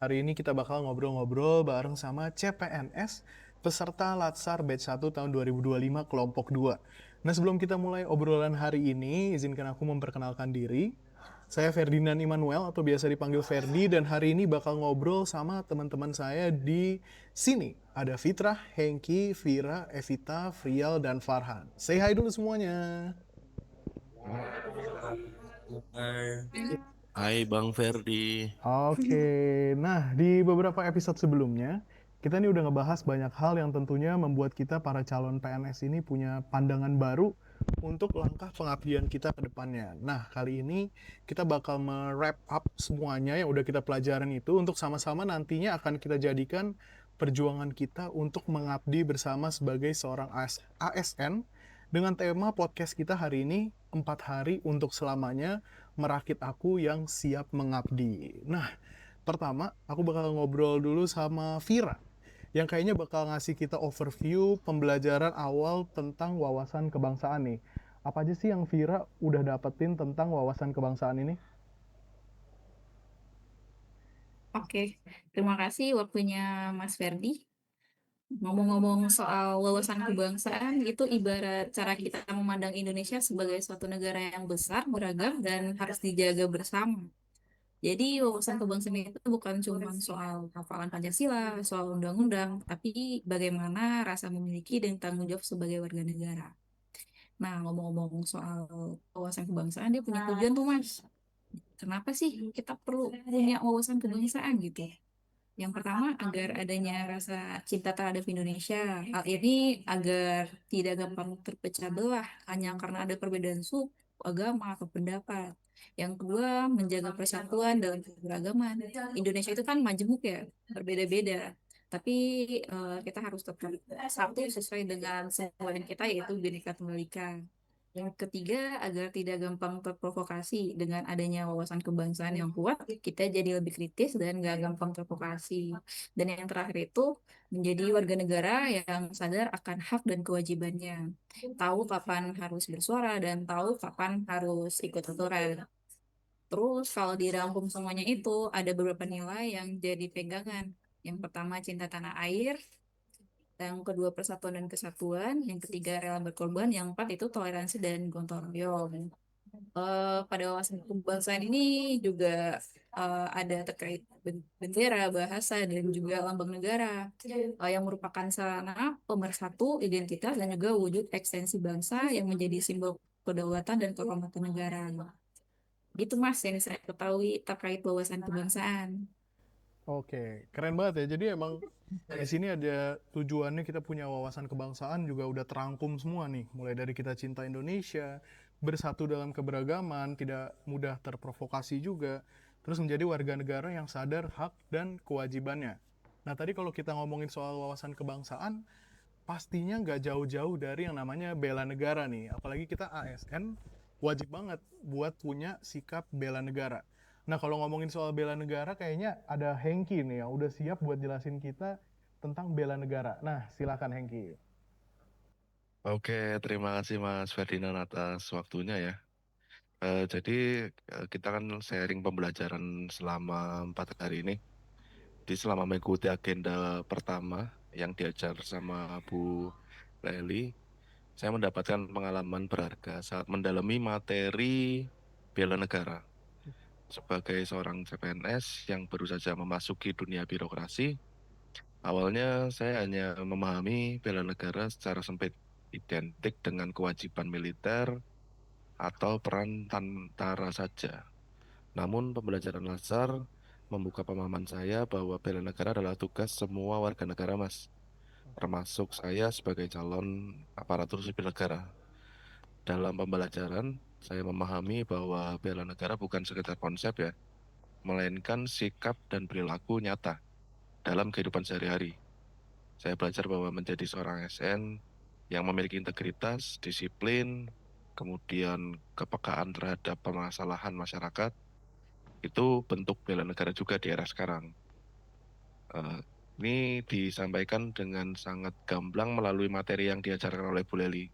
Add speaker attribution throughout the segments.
Speaker 1: Hari ini kita bakal ngobrol-ngobrol bareng sama CPNS peserta Latsar Batch 1 tahun 2025 kelompok 2. Nah, sebelum kita mulai obrolan hari ini, izinkan aku memperkenalkan diri. Saya Ferdinand Immanuel atau biasa dipanggil Ferdi, dan hari ini bakal ngobrol sama teman-teman saya di sini. Ada Fitrah, Hengki, Vira, Evita, Frial, dan Farhan. Say hi dulu semuanya.
Speaker 2: Hai, Hai Bang Ferdi.
Speaker 1: Oke, nah di beberapa episode sebelumnya, kita nih udah ngebahas banyak hal yang tentunya membuat kita para calon PNS ini punya pandangan baru untuk langkah pengabdian kita ke depannya. Nah, kali ini kita bakal me-wrap up semuanya yang udah kita pelajaran itu untuk sama-sama nantinya akan kita jadikan perjuangan kita untuk mengabdi bersama sebagai seorang ASN dengan tema podcast kita hari ini 4 hari untuk selamanya merakit aku yang siap mengabdi. Nah, pertama aku bakal ngobrol dulu sama Vira yang kayaknya bakal ngasih kita overview pembelajaran awal tentang wawasan kebangsaan nih. Apa aja sih yang Vira udah dapetin tentang wawasan kebangsaan ini?
Speaker 3: Oke, terima kasih waktunya Mas Ferdi. Ngomong-ngomong soal wawasan kebangsaan, itu ibarat cara kita memandang Indonesia sebagai suatu negara yang besar, beragam, dan harus dijaga bersama. Jadi wawasan kebangsaan itu bukan cuma soal hafalan Pancasila, soal undang-undang, tapi bagaimana rasa memiliki dan tanggung jawab sebagai warga negara. Nah, ngomong-ngomong soal wawasan kebangsaan, dia punya tujuan tuh, Mas. Kenapa sih kita perlu punya wawasan kebangsaan gitu? Yang pertama, agar adanya rasa cinta terhadap Indonesia. Hal ini agar tidak gampang terpecah belah hanya karena ada perbedaan suku, agama, atau pendapat. Yang kedua, menjaga persatuan dalam keberagaman. Indonesia itu kan majemuk ya, berbeda-beda. Tapi kita harus tetap satu sesuai dengan semboyan kita, yaitu Bhinneka Tunggal Ika. Yang ketiga, agar tidak gampang terprovokasi dengan adanya wawasan kebangsaan yang kuat, kita jadi lebih kritis dan gak gampang terprovokasi. Dan yang terakhir itu, menjadi warga negara yang sadar akan hak dan kewajibannya. Tahu kapan harus bersuara dan tahu kapan harus ikut aturan. Terus kalau dirangkum semuanya itu, ada beberapa nilai yang jadi pegangan. Yang pertama, cinta tanah air. Yang kedua, persatuan dan kesatuan. Yang ketiga, rela berkorban. Yang empat, itu toleransi dan gotong royong. Pada wawasan kebangsaan ini juga ada terkait bendera, bahasa, dan juga lambang negara yang merupakan sarana pemersatu identitas dan juga wujud ekstensi bangsa yang menjadi simbol kedaulatan dan kehormatan negara. Gitu Mas yang saya ketahui terkait wawasan kebangsaan.
Speaker 1: Oke, keren banget ya. Jadi emang di sini ada tujuannya kita punya wawasan kebangsaan juga udah terangkum semua nih. Mulai dari kita cinta Indonesia, bersatu dalam keberagaman, tidak mudah terprovokasi juga, terus menjadi warga negara yang sadar hak dan kewajibannya. Nah, tadi kalau kita ngomongin soal wawasan kebangsaan, pastinya nggak jauh-jauh dari yang namanya bela negara nih. Apalagi kita ASN, wajib banget buat punya sikap bela negara. Nah, kalau ngomongin soal bela negara, kayaknya ada Hengki nih yang udah siap buat jelasin kita tentang bela negara. Nah, silakan Hengki.
Speaker 2: Oke, terima kasih Mas Ferdinand atas waktunya ya. Jadi kita kan sharing pembelajaran selama 4 hari ini. Di selama mengikuti agenda pertama yang diajar sama Bu Leli, saya mendapatkan pengalaman berharga saat mendalami materi bela negara. Sebagai seorang CPNS yang baru saja memasuki dunia birokrasi, awalnya saya hanya memahami bela negara secara sempit, identik dengan kewajiban militer atau peran tentara saja. Namun pembelajaran Lazar membuka pemahaman saya bahwa bela negara adalah tugas semua warga negara, Mas, termasuk saya sebagai calon aparatur sipil negara. Dalam pembelajaran, saya memahami bahwa bela negara bukan sekedar konsep ya, melainkan sikap dan perilaku nyata dalam kehidupan sehari-hari. Saya belajar bahwa menjadi seorang ASN yang memiliki integritas, disiplin, kemudian kepekaan terhadap permasalahan masyarakat, itu bentuk bela negara juga di era sekarang. Eh, ini disampaikan dengan sangat gamblang melalui materi yang diajarkan oleh Bu Leli,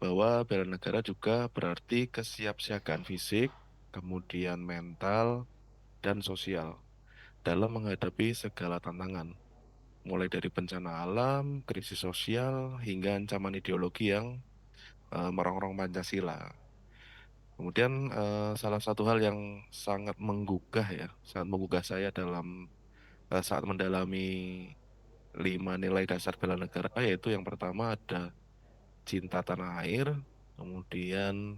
Speaker 2: bahwa bela negara juga berarti kesiapsiagaan fisik, kemudian mental, dan sosial. dalam menghadapi segala tantangan, mulai dari bencana alam, krisis sosial, hingga ancaman ideologi yang merongrong Pancasila. Kemudian salah satu hal yang sangat menggugah saya dalam saat mendalami 5 nilai dasar bela negara, yaitu yang pertama ada cinta tanah air, kemudian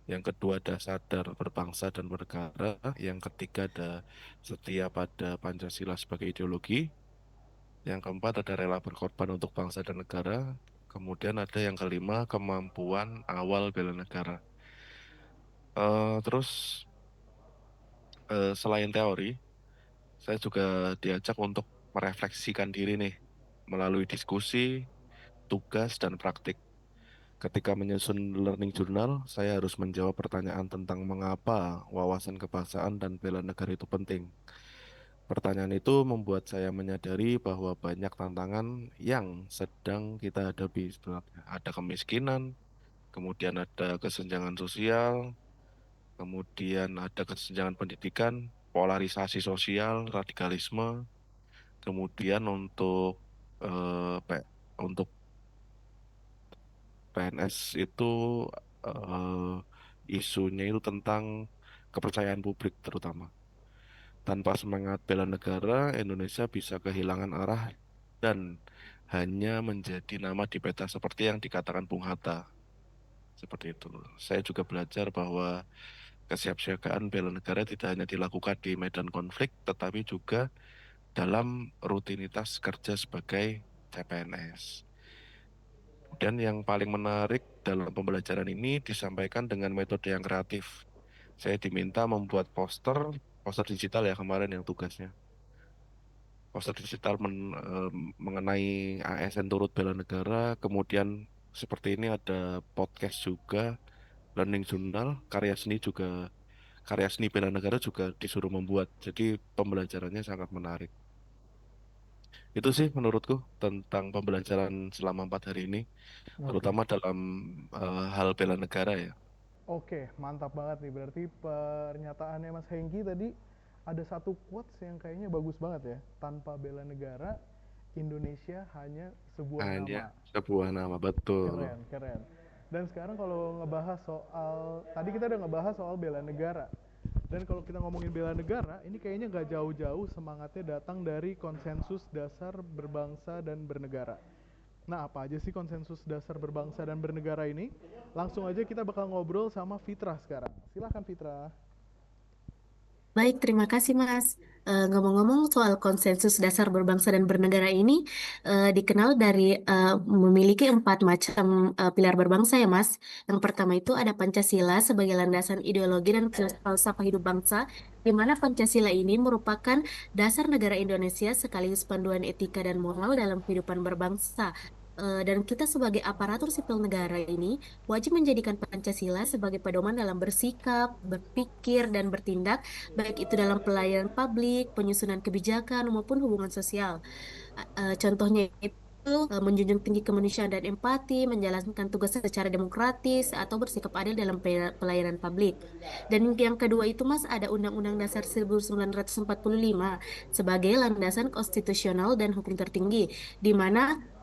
Speaker 2: yang kedua ada sadar berbangsa dan bernegara, yang ketiga ada setia pada Pancasila sebagai ideologi, yang keempat ada rela berkorban untuk bangsa dan negara, kemudian ada yang kelima kemampuan awal bela negara. Terus selain teori, saya juga diajak untuk merefleksikan diri nih melalui diskusi, tugas, dan praktik. Ketika menyusun learning journal, saya harus menjawab pertanyaan tentang mengapa wawasan kebangsaan dan bela negara itu penting. Pertanyaan itu membuat saya menyadari bahwa banyak tantangan yang sedang kita hadapi sebenarnya. Ada kemiskinan, kemudian ada kesenjangan sosial, kemudian ada kesenjangan pendidikan, polarisasi sosial, radikalisme, kemudian untuk PNS itu isunya itu tentang kepercayaan publik terutama. Tanpa semangat bela negara, Indonesia bisa kehilangan arah dan hanya menjadi nama di peta seperti yang dikatakan Bung Hatta. Seperti itu. Saya juga belajar bahwa kesiapsiagaan bela negara tidak hanya dilakukan di medan konflik, tetapi juga dalam rutinitas kerja sebagai CPNS. Dan yang paling menarik dalam pembelajaran ini disampaikan dengan metode yang kreatif. Saya diminta membuat poster digital ya kemarin yang tugasnya. Poster digital mengenai ASN turut bela negara, kemudian seperti ini ada podcast juga, learning journal, karya seni bela negara juga disuruh membuat. Jadi pembelajarannya sangat menarik. Itu sih menurutku tentang pembelajaran selama 4 hari ini,
Speaker 1: Oke.
Speaker 2: terutama dalam hal bela negara ya.
Speaker 1: Oke, mantap banget nih. Berarti pernyataannya Mas Hengki tadi ada satu quotes yang kayaknya bagus banget ya. Tanpa bela negara, Indonesia hanya sebuah
Speaker 2: Hanya
Speaker 1: nama.
Speaker 2: sebuah nama, betul.
Speaker 1: Keren, keren. Dan sekarang kalau ngebahas soal, tadi kita udah ngebahas soal bela negara. Dan kalau kita ngomongin bela negara, ini kayaknya nggak jauh-jauh semangatnya datang dari konsensus dasar berbangsa dan bernegara. Nah, apa aja sih konsensus dasar berbangsa dan bernegara ini? Langsung aja kita bakal ngobrol sama Fitra sekarang. Silahkan Fitra.
Speaker 4: Baik, terima kasih Mas. Ngomong-ngomong soal konsensus dasar berbangsa dan bernegara ini dikenal dari memiliki 4 macam pilar berbangsa ya Mas. Yang pertama itu ada Pancasila sebagai landasan ideologi dan falsafah hidup bangsa, di mana Pancasila ini merupakan dasar negara Indonesia sekaligus panduan etika dan moral dalam kehidupan berbangsa. Dan kita sebagai aparatur sipil negara ini wajib menjadikan Pancasila sebagai pedoman dalam bersikap, berpikir, dan bertindak baik itu dalam pelayanan publik, penyusunan kebijakan, maupun hubungan sosial. Contohnya itu menjunjung tinggi kemanusiaan dan empati, menjalankan tugas secara demokratis, atau bersikap adil dalam pelayanan publik. Dan yang kedua itu, Mas, ada Undang-Undang Dasar 1945 sebagai landasan konstitusional dan hukum tertinggi, di mana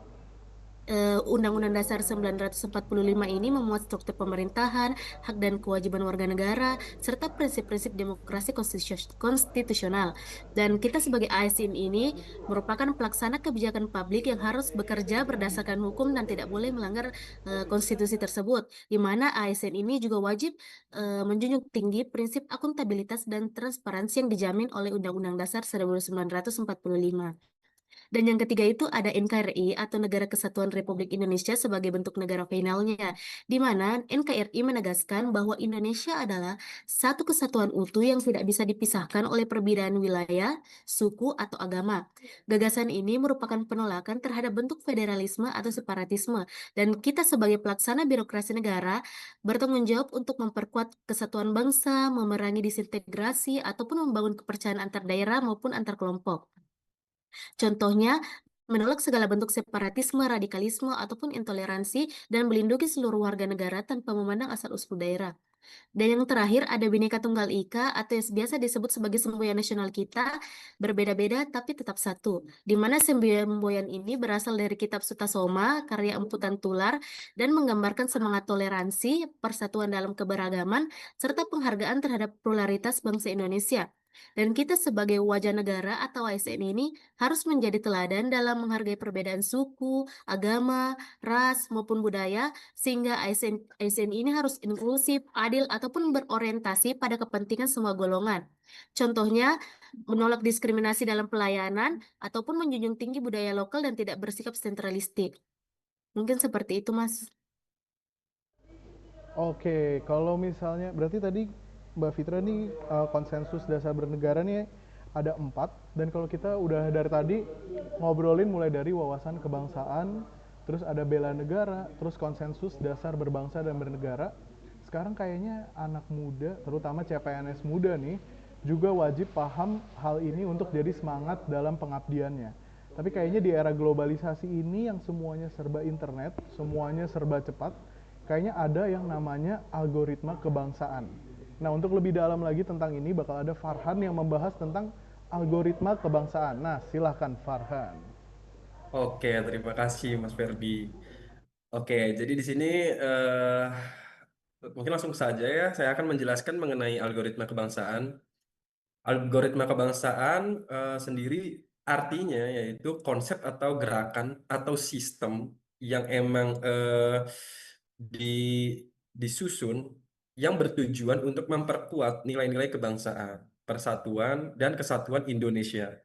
Speaker 4: Undang-Undang Dasar 1945 ini memuat struktur pemerintahan, hak dan kewajiban warga negara, serta prinsip-prinsip demokrasi konstitusional. Dan kita sebagai ASN ini merupakan pelaksana kebijakan publik yang harus bekerja berdasarkan hukum dan tidak boleh melanggar konstitusi tersebut, di mana ASN ini juga wajib menjunjung tinggi prinsip akuntabilitas dan transparansi yang dijamin oleh Undang-Undang Dasar 1945. Dan yang ketiga itu ada NKRI atau Negara Kesatuan Republik Indonesia sebagai bentuk negara finalnya, di mana NKRI menegaskan bahwa Indonesia adalah satu kesatuan utuh yang tidak bisa dipisahkan oleh perbedaan wilayah, suku, atau agama. Gagasan ini merupakan penolakan terhadap bentuk federalisme atau separatisme, dan kita sebagai pelaksana birokrasi negara bertanggung jawab untuk memperkuat kesatuan bangsa, memerangi disintegrasi, ataupun membangun kepercayaan antar daerah maupun antar kelompok. Contohnya, menolak segala bentuk separatisme, radikalisme, ataupun intoleransi, dan melindungi seluruh warga negara tanpa memandang asal-usul daerah. Dan yang terakhir ada Bhinneka Tunggal Ika atau yang biasa disebut sebagai semboyan nasional kita, berbeda-beda tapi tetap satu. Di mana semboyan ini berasal dari kitab Sutasoma, karya Empu Tular, dan menggambarkan semangat toleransi, persatuan dalam keberagaman, serta penghargaan terhadap pluralitas bangsa Indonesia. Dan kita sebagai wajah negara atau ASN ini harus menjadi teladan dalam menghargai perbedaan suku, agama, ras, maupun budaya, sehingga ASN ini harus inklusif, adil, ataupun berorientasi pada kepentingan semua golongan. Contohnya, menolak diskriminasi dalam pelayanan, ataupun menjunjung tinggi budaya lokal dan tidak bersikap sentralistik. Mungkin seperti itu, Mas.
Speaker 1: Oke, kalau misalnya berarti tadi Mbak Fitra nih konsensus dasar bernegara nih ada 4, dan kalau kita udah dari tadi ngobrolin mulai dari wawasan kebangsaan, terus ada bela negara, terus konsensus dasar berbangsa dan bernegara. Sekarang kayaknya anak muda, terutama CPNS muda nih, juga wajib paham hal ini untuk jadi semangat dalam pengabdiannya. Tapi kayaknya di era globalisasi ini yang semuanya serba internet, semuanya serba cepat, kayaknya ada yang namanya algoritma kebangsaan. Nah, untuk lebih dalam lagi tentang ini bakal ada Farhan yang membahas tentang algoritma kebangsaan. Nah, silahkan Farhan.
Speaker 5: Oke, terima kasih Mas Ferdi. Oke, jadi di sini eh, mungkin langsung saja ya, saya akan menjelaskan mengenai algoritma kebangsaan. Algoritma kebangsaan sendiri artinya yaitu konsep atau gerakan atau sistem yang emang disusun yang bertujuan untuk memperkuat nilai-nilai kebangsaan, persatuan, dan kesatuan Indonesia,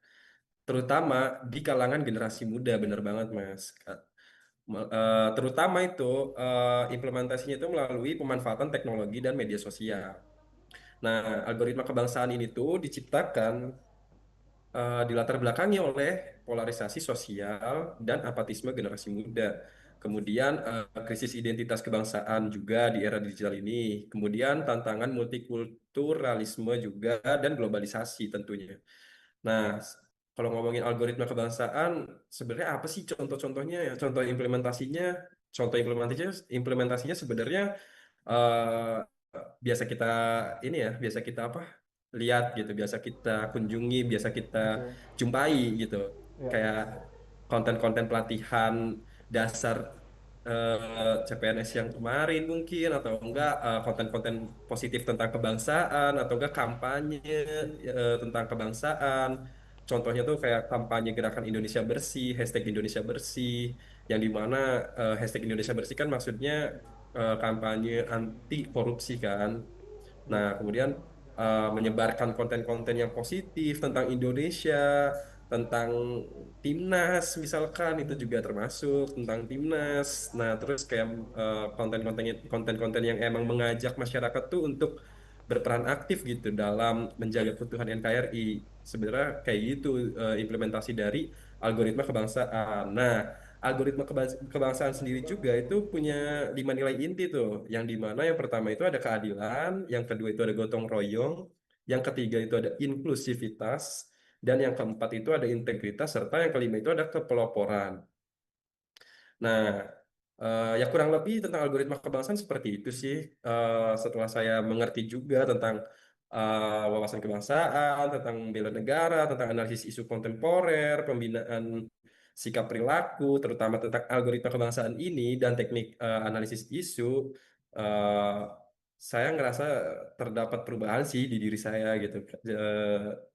Speaker 5: terutama di kalangan generasi muda. Benar banget, Mas. Terutama itu implementasinya itu melalui pemanfaatan teknologi dan media sosial. Nah, algoritma kebangsaan ini tuh diciptakan dilatar belakangi oleh polarisasi sosial dan apatisme generasi muda. Kemudian krisis identitas kebangsaan juga di era digital ini. Kemudian tantangan multikulturalisme juga dan globalisasi tentunya. Nah, kalau ngomongin algoritma kebangsaan, sebenarnya apa sih contoh-contohnya ya? Implementasinya sebenarnya eh, biasa kita ini ya, biasa kita apa? Lihat gitu, biasa kita kunjungi, biasa kita
Speaker 1: Oke.
Speaker 5: jumpai gitu.
Speaker 1: Ya.
Speaker 5: Kayak konten-konten pelatihan dasar CPNS yang kemarin mungkin, atau enggak konten-konten positif tentang kebangsaan, atau enggak kampanye tentang kebangsaan. Contohnya tuh kayak kampanye gerakan Indonesia Bersih, hashtag Indonesia Bersih, yang dimana hashtag Indonesia Bersih kan maksudnya kampanye anti korupsi kan. Nah, kemudian menyebarkan konten-konten yang positif tentang Indonesia, tentang timnas misalkan itu juga termasuk tentang timnas. Nah, terus kayak konten-konten yang emang mengajak masyarakat tuh untuk berperan aktif gitu dalam menjaga keutuhan NKRI. Sebenarnya kayak gitu implementasi dari algoritma kebangsaan. Nah, algoritma kebangsaan sendiri juga itu punya 5 nilai inti tuh, yang dimana yang pertama itu ada keadilan, yang kedua itu ada gotong royong, yang ketiga itu ada inklusivitas, dan yang keempat itu ada integritas, serta yang kelima itu ada kepeloporan. Nah, ya kurang lebih tentang algoritma kebangsaan seperti itu sih. Setelah saya mengerti juga tentang wawasan kebangsaan, tentang bela negara, tentang analisis isu kontemporer, pembinaan sikap perilaku, terutama tentang algoritma kebangsaan ini dan teknik analisis isu, eh, saya ngerasa terdapat perubahan sih di diri saya gitu.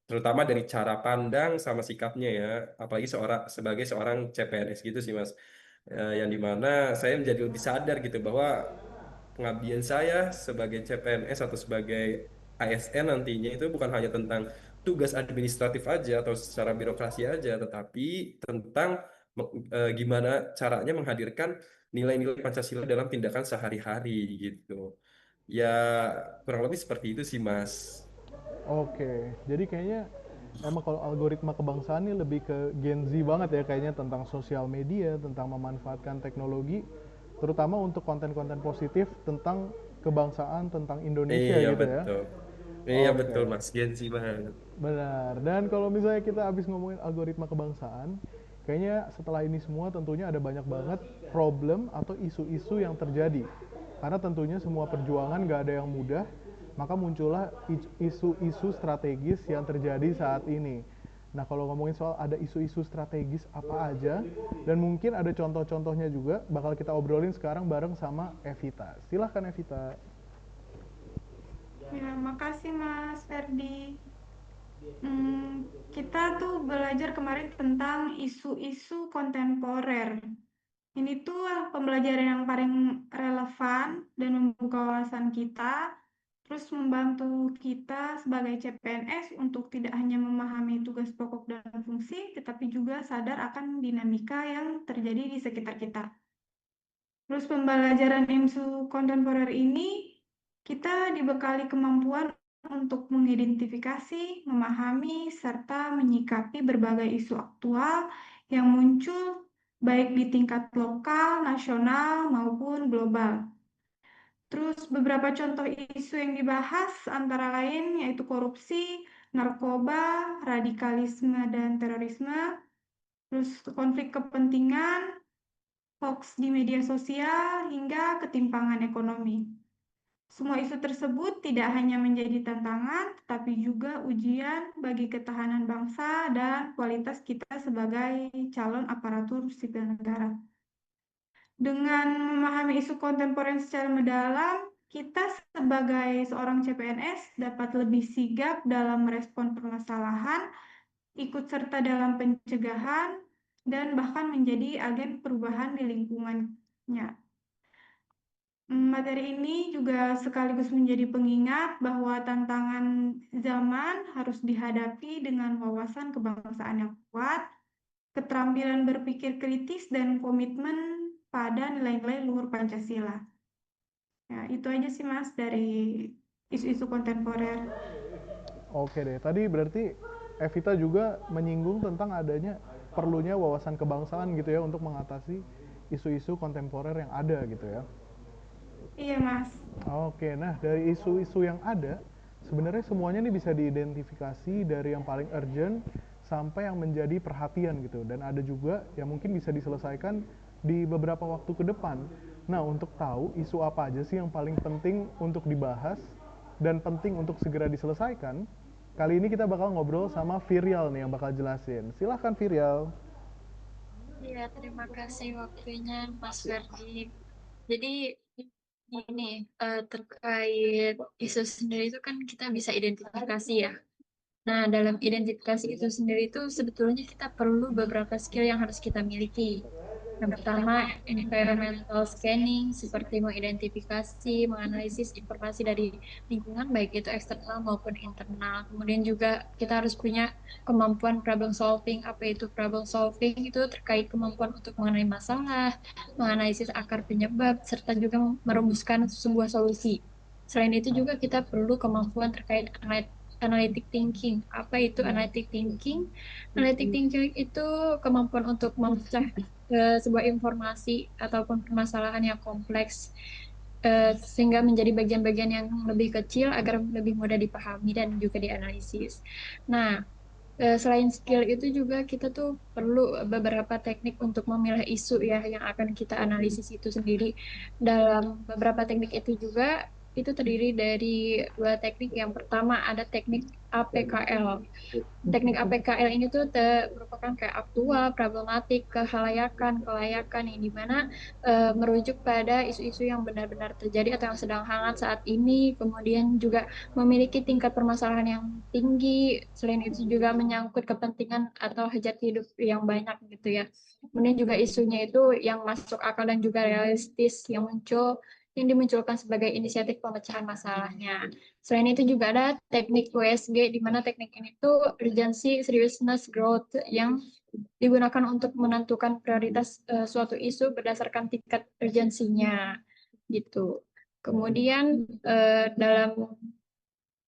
Speaker 5: Terutama dari cara pandang sama sikapnya ya, apalagi sebagai seorang CPNS gitu sih Mas. Yang dimana saya menjadi lebih sadar gitu bahwa pengabdian saya sebagai CPNS atau sebagai ASN nantinya itu bukan hanya tentang tugas administratif aja atau secara birokrasi aja, tetapi tentang gimana caranya menghadirkan nilai-nilai Pancasila dalam tindakan sehari-hari gitu. Ya, kurang lebih seperti itu sih, Mas.
Speaker 1: Oke, jadi kayaknya emang kalau algoritma kebangsaan ini lebih ke Gen Z banget ya kayaknya, tentang sosial media, tentang memanfaatkan teknologi, terutama untuk konten-konten positif tentang kebangsaan, tentang Indonesia
Speaker 5: Iya,
Speaker 1: gitu ya.
Speaker 5: betul. Iya, betul,
Speaker 1: Oke,
Speaker 5: Mas. Gen Z banget.
Speaker 1: benar. Dan kalau misalnya kita habis ngomongin algoritma kebangsaan, kayaknya setelah ini semua tentunya ada banyak banget problem atau isu-isu yang terjadi. Karena tentunya semua perjuangan nggak ada yang mudah, maka muncullah isu-isu strategis yang terjadi saat ini. Nah, kalau ngomongin soal ada isu-isu strategis apa aja, dan mungkin ada contoh-contohnya juga, bakal kita obrolin sekarang bareng sama Evita. Silahkan Evita.
Speaker 6: Ya, makasih Mas Ferdi. Kita tuh belajar kemarin tentang isu-isu kontemporer. Ini tuh pembelajaran yang paling relevan dan membuka wawasan kita, terus membantu kita sebagai CPNS untuk tidak hanya memahami tugas pokok dan fungsi, tetapi juga sadar akan dinamika yang terjadi di sekitar kita. Terus pembelajaran isu kontemporer ini kita dibekali kemampuan untuk mengidentifikasi, memahami, serta menyikapi berbagai isu aktual yang muncul baik di tingkat lokal, nasional, maupun global. Terus beberapa contoh isu yang dibahas antara lain yaitu korupsi, narkoba, radikalisme dan terorisme, terus konflik kepentingan, hoax di media sosial, hingga ketimpangan ekonomi. Semua isu tersebut tidak hanya menjadi tantangan, tetapi juga ujian bagi ketahanan bangsa dan kualitas kita sebagai calon aparatur sipil negara. Dengan memahami isu kontemporer secara mendalam, kita sebagai seorang CPNS dapat lebih sigap dalam merespon permasalahan, ikut serta dalam pencegahan, dan bahkan menjadi agen perubahan di lingkungannya. Materi ini juga sekaligus menjadi pengingat bahwa tantangan zaman harus dihadapi dengan wawasan kebangsaan yang kuat, keterampilan berpikir kritis, dan komitmen pada nilai-nilai luhur Pancasila. Ya, itu aja sih Mas dari isu-isu kontemporer.
Speaker 1: Oke deh, tadi berarti Evita juga menyinggung tentang adanya perlunya wawasan kebangsaan gitu ya untuk mengatasi isu-isu kontemporer yang ada gitu ya.
Speaker 6: Iya Mas.
Speaker 1: Oke, nah dari isu-isu yang ada, sebenarnya semuanya nih bisa diidentifikasi dari yang paling urgent sampai yang menjadi perhatian gitu. Dan ada juga yang mungkin bisa diselesaikan di beberapa waktu ke depan. Nah, untuk tahu isu apa aja sih yang paling penting untuk dibahas dan penting untuk segera diselesaikan, kali ini kita bakal ngobrol sama Virial nih yang bakal jelasin. Silahkan Virial.
Speaker 7: Iya, terima kasih waktunya Mas Ferdi. Jadi ini terkait isu sendiri itu kan kita bisa identifikasi ya. Nah, dalam identifikasi itu sendiri itu sebetulnya kita perlu beberapa skill yang harus kita miliki. Yang pertama, environmental scanning, seperti mengidentifikasi, menganalisis informasi dari lingkungan, baik itu eksternal maupun internal. Kemudian juga kita harus punya kemampuan problem solving. Apa itu problem solving? Itu terkait kemampuan untuk mengenai masalah, menganalisis akar penyebab, serta juga merumuskan sebuah solusi. Selain itu juga kita perlu kemampuan terkait analytic thinking. Apa itu analytic thinking? Analytic thinking itu kemampuan untuk memecah sebuah informasi ataupun permasalahan yang kompleks sehingga menjadi bagian-bagian yang lebih kecil agar lebih mudah dipahami dan juga dianalisis. Nah, selain skill itu juga kita tuh perlu beberapa teknik untuk memilah isu ya yang akan kita analisis itu sendiri. Dalam beberapa teknik itu juga itu terdiri dari dua teknik. Yang pertama ada teknik APKL. Teknik APKL ini tuh merupakan kayak aktual, problematik, kehalayakan, kelayakan yang dimana merujuk pada isu-isu yang benar-benar terjadi atau yang sedang hangat saat ini, kemudian juga memiliki tingkat permasalahan yang tinggi, selain itu juga menyangkut kepentingan atau hajat hidup yang banyak gitu ya. Kemudian juga isunya itu yang masuk akal dan juga realistis yang dimunculkan sebagai inisiatif pemecahan masalahnya. Selain itu juga ada teknik USG, di mana teknik ini tuh urgency, seriousness, growth yang digunakan untuk menentukan prioritas suatu isu berdasarkan tingkat urgensinya gitu. Kemudian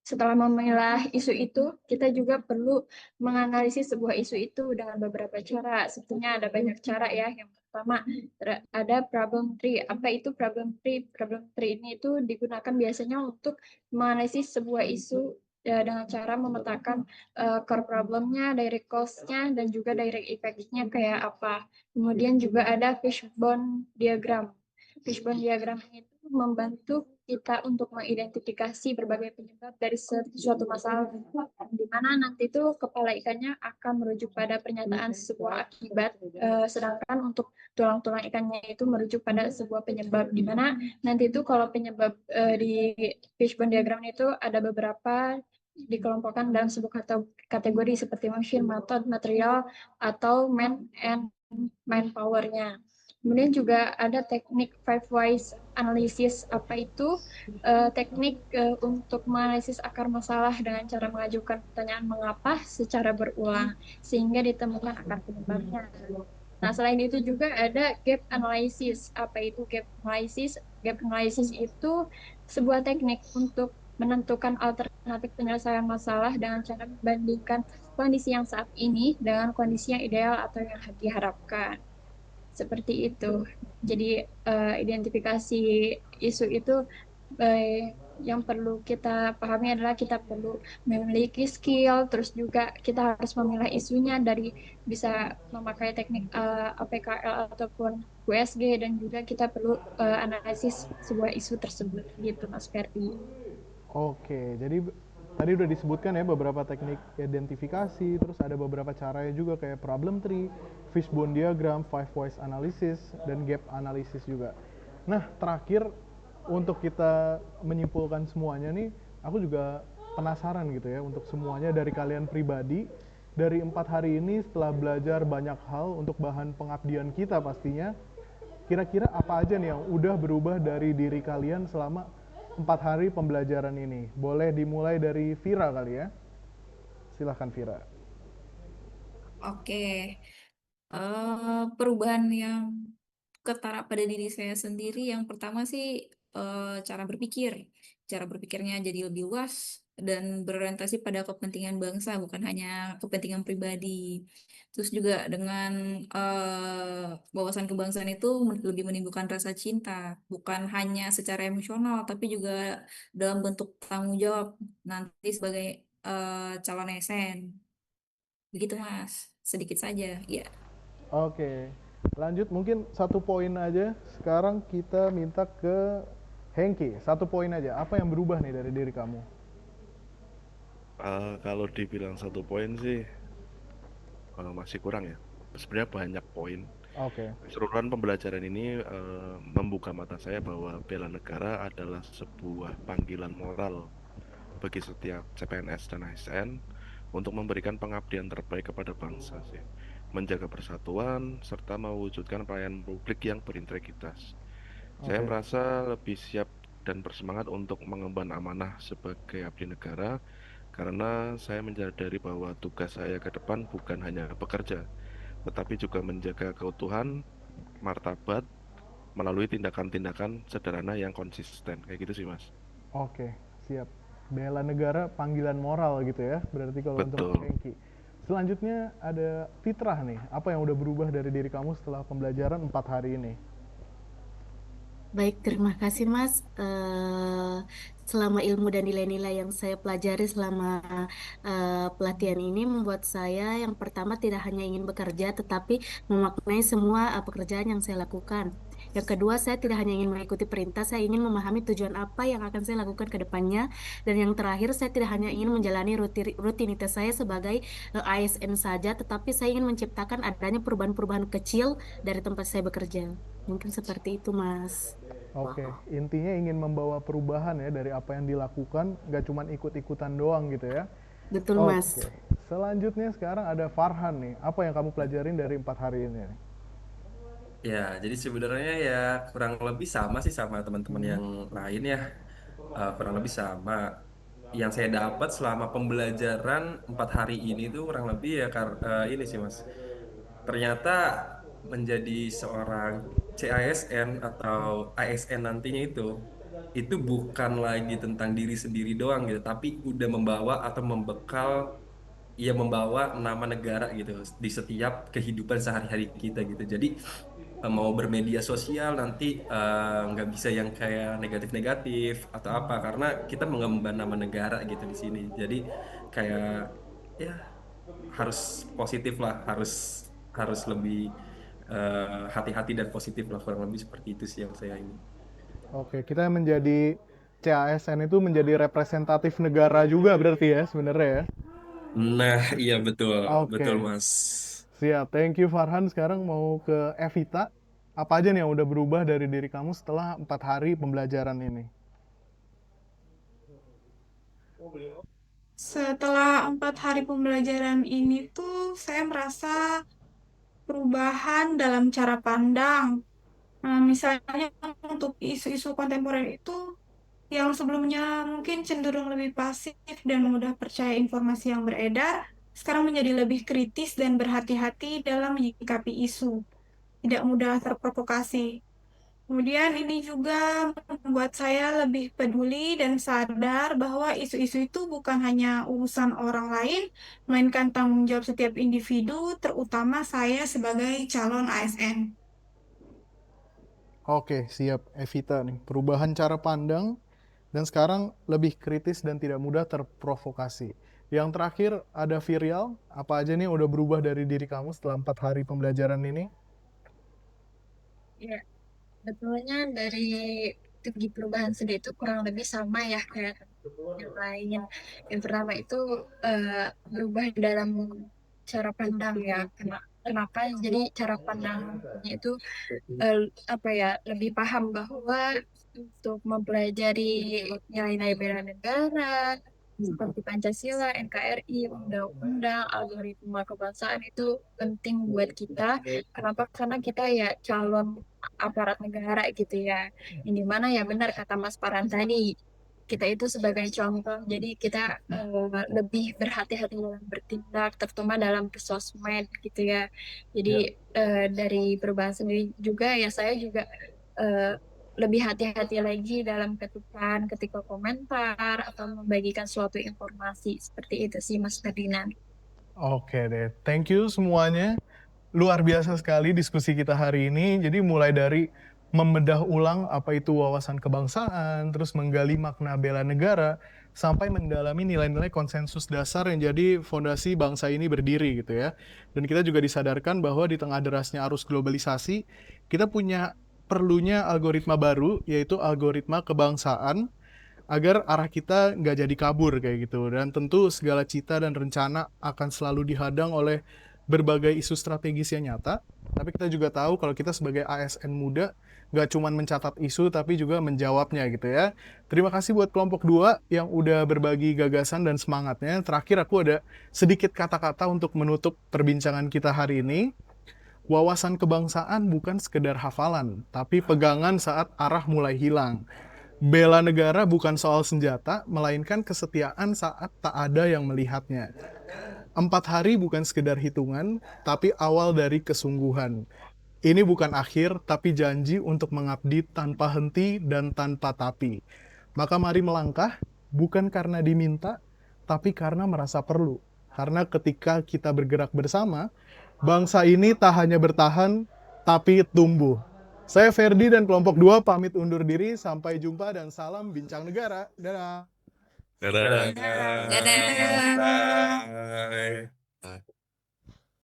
Speaker 7: setelah memilah isu itu, kita juga perlu menganalisis sebuah isu itu dengan beberapa cara. Sebetulnya ada banyak cara ya. Yang pertama ada problem tree. Apa itu problem tree? Problem tree ini itu digunakan biasanya untuk menganalisis sebuah isu dengan cara memetakan core problemnya, direct cause-nya, dan juga direct effect-nya kayak apa. Kemudian juga ada fishbone diagram. Fishbone diagram itu membantu kita untuk mengidentifikasi berbagai penyebab dari suatu masalah, di mana nanti tuh kepala ikannya akan merujuk pada pernyataan sebuah akibat, sedangkan untuk tulang-tulang ikannya itu merujuk pada sebuah penyebab, di mana nanti itu kalau penyebab di fishbone diagram itu ada beberapa dikelompokkan dalam sebuah kategori seperti machine, method, material, atau man and manpower-nya. Kemudian juga ada teknik five whys analysis. Apa itu? Teknik untuk menganalisis akar masalah dengan cara mengajukan pertanyaan mengapa secara berulang sehingga ditemukan akar penyebabnya. Nah, selain itu juga ada gap analysis. Apa itu gap analysis? Gap analysis itu sebuah teknik untuk menentukan alternatif penyelesaian masalah dengan cara membandingkan kondisi yang saat ini dengan kondisi yang ideal atau yang diharapkan. Seperti itu. Jadi identifikasi isu itu yang perlu kita pahami adalah kita perlu memiliki skill, terus juga kita harus memilah isunya dari bisa memakai teknik APKL ataupun USG, dan juga kita perlu analisis sebuah isu tersebut gitu Mas Ferdi.
Speaker 1: Oke, jadi tadi udah disebutkan ya beberapa teknik identifikasi, terus ada beberapa caranya juga kayak problem tree, fishbone diagram, five whys analysis, dan gap analysis juga. Nah, terakhir untuk kita menyimpulkan semuanya nih, aku juga penasaran gitu ya untuk semuanya dari kalian pribadi. Dari 4 hari ini setelah belajar banyak hal untuk bahan pengabdian kita pastinya, kira-kira apa aja nih yang udah berubah dari diri kalian selama 4 hari pembelajaran ini? Boleh dimulai dari Vira kali ya? Silahkan Vira.
Speaker 3: Oke, perubahan yang ketara pada diri saya sendiri, yang pertama sih cara berpikir. Cara berpikirnya jadi lebih luas dan berorientasi pada kepentingan bangsa, bukan hanya kepentingan pribadi. Terus juga dengan wawasan kebangsaan itu lebih menimbulkan rasa cinta, bukan hanya secara emosional, tapi juga dalam bentuk tanggung jawab nanti sebagai calon ASN. Begitu Mas, sedikit saja. Ya.
Speaker 1: Oke, lanjut mungkin 1 poin aja. Sekarang kita minta ke Hengki, 1 poin aja. Apa yang berubah nih dari diri kamu?
Speaker 2: Kalau dibilang 1 poin sih masih kurang ya. Sebenarnya banyak poin.
Speaker 1: Oke,
Speaker 2: Keseluruhan pembelajaran ini membuka mata saya bahwa bela negara adalah sebuah panggilan moral bagi setiap CPNS dan ASN untuk memberikan pengabdian terbaik kepada bangsa sih, menjaga persatuan serta mewujudkan pelayanan publik yang berintegritas. Saya
Speaker 1: oke,
Speaker 2: merasa lebih siap dan bersemangat untuk mengemban amanah sebagai abdi negara karena saya menyadari bahwa tugas saya ke depan bukan hanya bekerja, tetapi juga menjaga keutuhan martabat melalui tindakan-tindakan sederhana yang konsisten. Kayak gitu sih, Mas.
Speaker 1: oke, siap. Bela negara panggilan moral gitu ya, berarti kalau untuk
Speaker 2: Betul.
Speaker 1: Hengki. Selanjutnya ada Fitrah nih, apa yang udah berubah dari diri kamu setelah pembelajaran 4 hari ini?
Speaker 4: Baik, terima kasih Mas. Selama ilmu dan nilai-nilai yang saya pelajari selama pelatihan ini membuat saya yang pertama tidak hanya ingin bekerja, tetapi memaknai semua pekerjaan yang saya lakukan. Yang kedua, saya tidak hanya ingin mengikuti perintah, saya ingin memahami tujuan apa yang akan saya lakukan ke depannya. Dan yang terakhir, saya tidak hanya ingin menjalani rutinitas saya sebagai ASN saja, tetapi saya ingin menciptakan adanya perubahan-perubahan kecil dari tempat saya bekerja. Mungkin seperti itu, Mas.
Speaker 1: Oke, intinya ingin membawa perubahan ya dari apa yang dilakukan, nggak cuma ikut-ikutan doang gitu ya.
Speaker 4: Betul, Mas.
Speaker 1: Oke, selanjutnya sekarang ada Farhan nih. Apa yang kamu pelajarin dari 4 hari ini?
Speaker 5: Ya, jadi sebenarnya ya kurang lebih sama sih sama teman-teman yang lain ya. Kurang lebih sama. Yang saya dapat selama pembelajaran 4 hari ini tuh kurang lebih ya ini sih Mas. Ternyata menjadi seorang CASN atau ASN nantinya itu bukan lagi tentang diri sendiri doang gitu, tapi udah membawa atau membekal, ya membawa nama negara gitu di setiap kehidupan sehari-hari kita gitu. Jadi mau bermedia sosial nanti nggak bisa yang kayak negatif-negatif atau apa, karena kita mengemban nama negara gitu di sini. Jadi kayak ya harus positif lah, harus harus lebih hati-hati dan positif lah, kurang lebih seperti itu sih yang saya ini.
Speaker 1: Oke, kita menjadi CASN itu menjadi representatif negara juga berarti ya sebenarnya ya.
Speaker 5: Nah, iya betul, betul
Speaker 1: Oke,
Speaker 5: Mas.
Speaker 1: siap. Thank you Farhan. Sekarang mau ke Evita. Apa aja nih yang udah berubah dari diri kamu setelah 4 hari pembelajaran ini?
Speaker 6: Setelah 4 hari pembelajaran ini tuh saya merasa perubahan dalam cara pandang. Misalnya untuk isu-isu kontemporer itu yang sebelumnya mungkin cenderung lebih pasif dan mudah percaya informasi yang beredar, sekarang menjadi lebih kritis dan berhati-hati dalam menyikapi isu, tidak mudah terprovokasi. Kemudian ini juga membuat saya lebih peduli dan sadar bahwa isu-isu itu bukan hanya urusan orang lain, melainkan tanggung jawab setiap individu, terutama saya sebagai calon ASN.
Speaker 1: Oke, siap Evita nih. Perubahan cara pandang dan sekarang lebih kritis dan tidak mudah terprovokasi. Yang terakhir ada Virial. Apa aja nih udah berubah dari diri kamu setelah 4 hari pembelajaran ini?
Speaker 7: Ya, betulnya dari segi perubahan sendiri itu kurang lebih sama ya kayak yang lain. Yang pertama itu berubah dalam cara pandang ya. Kenapa? Jadi cara pandangnya itu apa ya, lebih paham bahwa untuk mempelajari nilai-nilai bela negara seperti Pancasila, NKRI, undang-undang, algoritma kebangsaan itu penting buat kita. Kenapa? Karena kita ya calon aparat negara gitu ya. Yang dimana ya benar kata Mas Paran tadi, kita itu sebagai contoh, jadi kita lebih berhati-hati dalam bertindak, terutama dalam bersosmed gitu ya. Jadi dari perubahan sendiri juga ya saya juga eh, lebih hati-hati lagi dalam ketika komentar atau membagikan suatu informasi seperti itu sih Mas Ferdinand.
Speaker 1: Oke deh, thank you semuanya. Luar biasa sekali diskusi kita hari ini. Jadi mulai dari membedah ulang apa itu wawasan kebangsaan, terus menggali makna bela negara, sampai mendalami nilai-nilai konsensus dasar yang jadi fondasi bangsa ini berdiri gitu ya. Dan kita juga disadarkan bahwa di tengah derasnya arus globalisasi, kita punya perlunya algoritma baru, yaitu algoritma kebangsaan, agar arah kita nggak jadi kabur kayak gitu. Dan tentu segala cita dan rencana akan selalu dihadang oleh berbagai isu strategis yang nyata. Tapi kita juga tahu kalau kita sebagai ASN muda nggak cuma mencatat isu tapi juga menjawabnya gitu ya. Terima kasih buat kelompok 2 yang udah berbagi gagasan dan semangatnya. Terakhir aku ada sedikit kata-kata untuk menutup perbincangan kita hari ini. Wawasan kebangsaan bukan sekedar hafalan, tapi pegangan saat arah mulai hilang. Bela negara bukan soal senjata, melainkan kesetiaan saat tak ada yang melihatnya. 4 hari bukan sekedar hitungan, tapi awal dari kesungguhan. Ini bukan akhir, tapi janji untuk mengabdi tanpa henti dan tanpa tapi. Maka mari melangkah, bukan karena diminta, tapi karena merasa perlu. Karena ketika kita bergerak bersama, bangsa ini tak hanya bertahan, tapi tumbuh. Saya Ferdi dan kelompok 2 pamit undur diri. Sampai jumpa dan salam Bincang Negara. Dadah.
Speaker 2: Dadah.
Speaker 3: Dadah.
Speaker 5: Bye.